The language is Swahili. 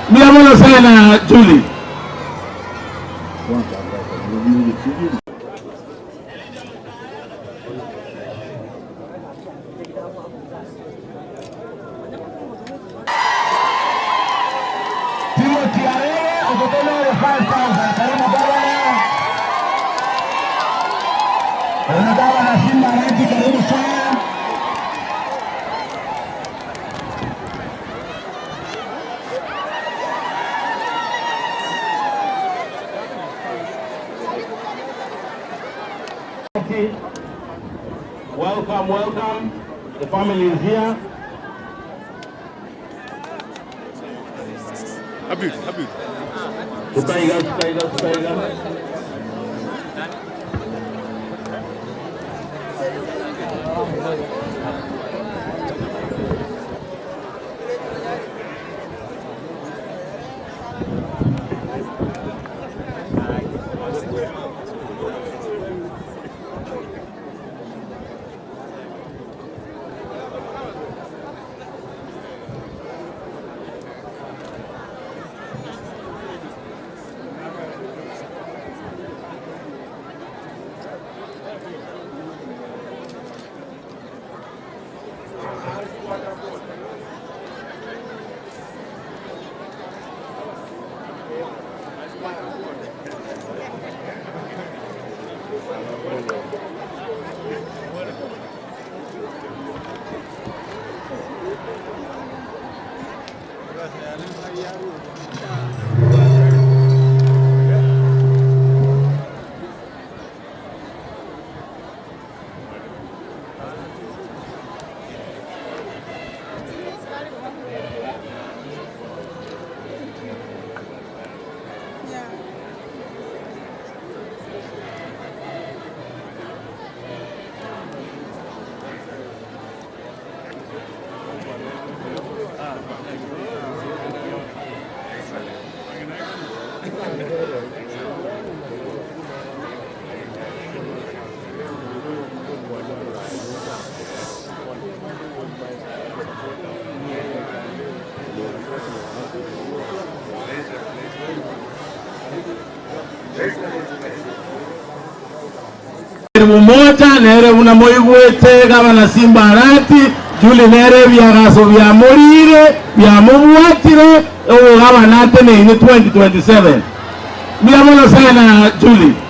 Miamono sana Julie. Welcome, welcome. The family is here. Habib. Tutaiga. Mumoja nere unamoigwete kama na Simba Arati Julie nere byagaso bya morire bya mubuatire kama nate ne 2027. Miamono sana Julie.